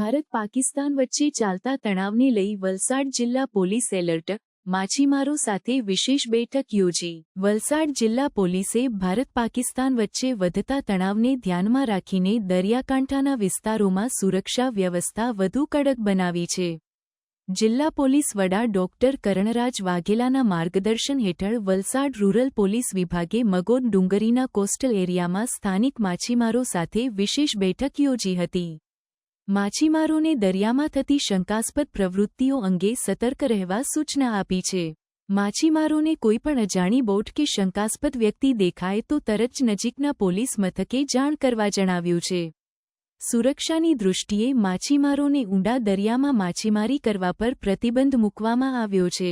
ભારત પાકિસ્તાન વચ્ચે ચાલતા તણાવને લઈ વલસાડ જિલ્લા પોલીસ એલર્ટ, માછીમારો સાથે વિશેષ બેઠક યોજી। વલસાડ જિલ્લા પોલીસે ભારત પાકિસ્તાન વચ્ચે વધતા તણાવને ધ્યાનમાં રાખીને દરિયાકાંઠાના વિસ્તારોમાં સુરક્ષા વ્યવસ્થા વધુ કડક બનાવી છે। જિલ્લા પોલીસ વડા ડોક્ટર કરણરાજ વાઘેલાના માર્ગદર્શન હેઠળ વલસાડ રૂરલ પોલીસ વિભાગે મગોદ ડુંગરીના કોસ્ટલ એરિયામાં સ્થાનિક માછીમારો સાથે વિશેષ બેઠક યોજી હતી। માછીમારોને દરિયામાં થતી શંકાસ્પદ પ્રવૃત્તિઓ અંગે સતર્ક રહેવા સૂચના આપી છે। માછીમારોને કોઈપણ અજાણી બોટ કે શંકાસ્પદ વ્યક્તિ દેખાય તો તરત જ નજીકના પોલીસ મથકે જાણ કરવા જણાવ્યું છે। સુરક્ષાની દૃષ્ટિએ માછીમારોને ઊંડા દરિયામાં માછીમારી કરવા પર પ્રતિબંધ મૂકવામાં આવ્યો છે।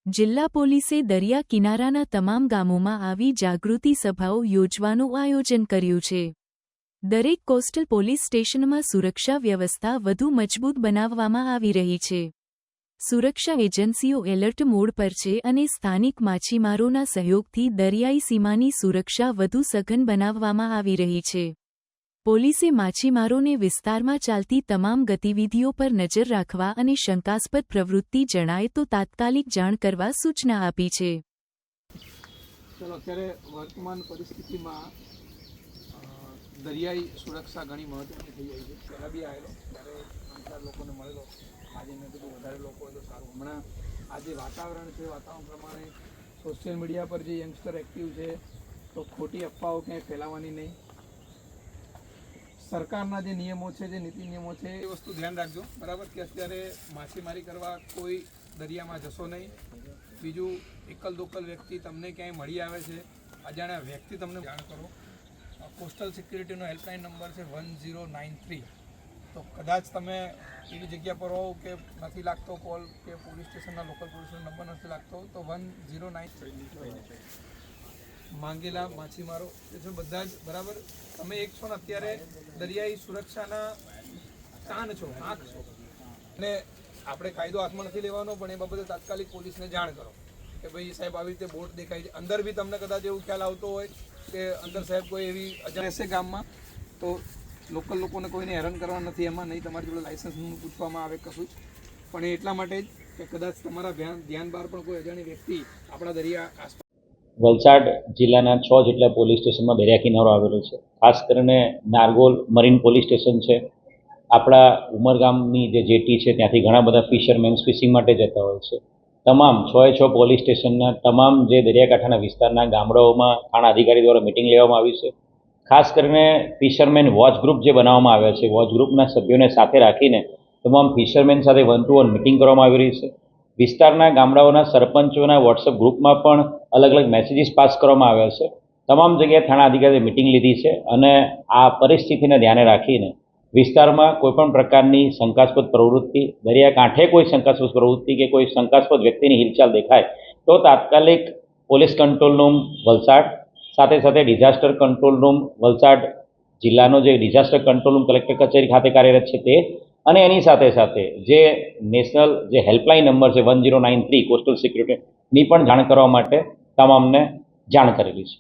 જિલ્લા પોલીસે દરિયા કિનારાના તમામ ગામોમાં આવી જાગૃતિ સભાઓ યોજવાનું આયોજન કર્યું છે। દરેક કોસ્ટલ પોલીસ સ્ટેશનમાં સુરક્ષા વ્યવસ્થા વધુ મજબૂત બનાવવામાં આવી રહી છે। સુરક્ષા એજન્સીઓ એલર્ટ મોડ પર છે અને સ્થાનિક માછીમારોના સહયોગથી દરિયાઈ સીમાની સુરક્ષા વધુ સઘન બનાવવામાં આવી રહી છે। પોલીસે માછીમારોને વિસ્તારમાં ચાલતી તમામ ગતિવિધિઓ પર નજર રાખવા અને શંકાસ્પદ પ્રવૃત્તિ જણાય તો તાત્કાલિક જાણ કરવા સૂચના આપી છે। વર્તમાન પરિસ્થિતિમાં દરિયાઈ સુરક્ષા ઘણી મહત્વની થઈ ગઈ છે। પહેલાં બી આવેલો ત્યારે 3-4 લોકોને મળેલો, આજે મેં કીધું વધારે લોકો હોય તો સારું। હમણાં આજે વાતાવરણ છે, વાતાવરણ પ્રમાણે સોશિયલ મીડિયા પર જે યંગસ્ટર એક્ટિવ છે તો ખોટી અફવાઓ ક્યાંય ફેલાવવાની નહીં। સરકારના જે નિયમો છે, જે નીતિ નિયમો છે એ વસ્તુ ધ્યાન રાખજો, બરાબર, કે અત્યારે માછીમારી કરવા કોઈ દરિયામાં જશો નહીં। બીજું, એકલ દોકલ વ્યક્તિ તમને ક્યાંય મળી આવે છે, અજાણ્યા વ્યક્તિ તમને જાણ કરો। કોસ્ટલ સિક્યુરિટીનો હેલ્પલાઇન નંબર છે 1093। તો કદાચ તમે એવી જગ્યા પર હોવ કે નથી લાગતો કોલ, કે પોલીસ સ્ટેશનના લોકલ પોલીસનો નંબર નથી લાગતો, તો 1093 માંગેલા માછીમારો એ છે બધા જ, બરાબર। તમે એક છો ને અત્યારે દરિયાઈ સુરક્ષાના કાન છો, આંખ છો, અને આપણે કાયદો હાથમાં નથી લેવાનો, પણ એ બાબતે તાત્કાલિક પોલીસને જાણ કરો કે ભાઈ સાહેબ આવી રીતે બોટ દેખાય છે। અંદર બી તમને કદાચ એવું ખ્યાલ આવતો હોય કે અંદર સાહેબ કોઈ એવી અજાણ્યા ગામમાં, તો લોકલ લોકોને કોઈને હેરાન કરવા નથી, એમાં નહીં તમારી જોડે લાઇસન્સનું પૂછવામાં આવે કશું જ, પણ એ એટલા માટે જ કે કદાચ તમારા ધ્યાન બહાર પણ કોઈ અજાણી વ્યક્તિ આપણા દરિયા આસપાસ। વલસાડ જિલ્લાના 6 જેટલા પોલીસ સ્ટેશનમાં દરિયા કિનારો આવેલો છે। ખાસ કરીને નારગોલ મરીન પોલીસ સ્ટેશન છે, આપણા ઉમરગામની જે જેટી છે ત્યાંથી ઘણા બધા ફિશરમેન્સ ફિશિંગ માટે જતા હોય છે। તમામ 6 પોલીસ સ્ટેશનના તમામ જે દરિયાકાંઠાના વિસ્તારના ગામડાઓમાં થાણા અધિકારી દ્વારા મિટિંગ લેવામાં આવી છે। ખાસ કરીને ફિશરમેન વોચ ગ્રુપ જે બનાવવામાં આવ્યા છે, વોચ ગ્રુપના સભ્યોને સાથે રાખીને તમામ ફિશરમેન સાથે 1-to-1 મિટિંગ કરવામાં આવી રહી છે। વિસ્તારના ગામડાઓના સરપંચોના વોટ્સઅપ ગ્રુપમાં પણ અલગ અલગ મેસેજીસ પાસ કરવામાં આવ્યા છે। તમામ જગ્યાએ થાણા અધિકારીએ મિટિંગ લીધી છે અને આ પરિસ્થિતિને ધ્યાને રાખીને વિસ્તારમાં કોઈપણ પ્રકારની શંકાસ્પદ પ્રવૃત્તિ, દરિયાકાંઠે કોઈ શંકાસ્પદ પ્રવૃત્તિ કે કોઈ શંકાસ્પદ વ્યક્તિની હિલચાલ દેખાય તો તાત્કાલિક પોલીસ કંટ્રોલ રૂમ વલસાડ, સાથે સાથે ડિઝાસ્ટર કંટ્રોલ રૂમ વલસાડ જિલ્લાનો જે ડિઝાસ્ટર કંટ્રોલ રૂમ કલેક્ટર કચેરી ખાતે કાર્યરત છે તે, અને એની સાથે સાથે જે નેશનલ જે હેલ્પલાઇન નંબર છે 1093 કોસ્ટલ સિક્યુરિટીની પણ જાણ કરવા માટે તમામને જાણ કરેલી છે।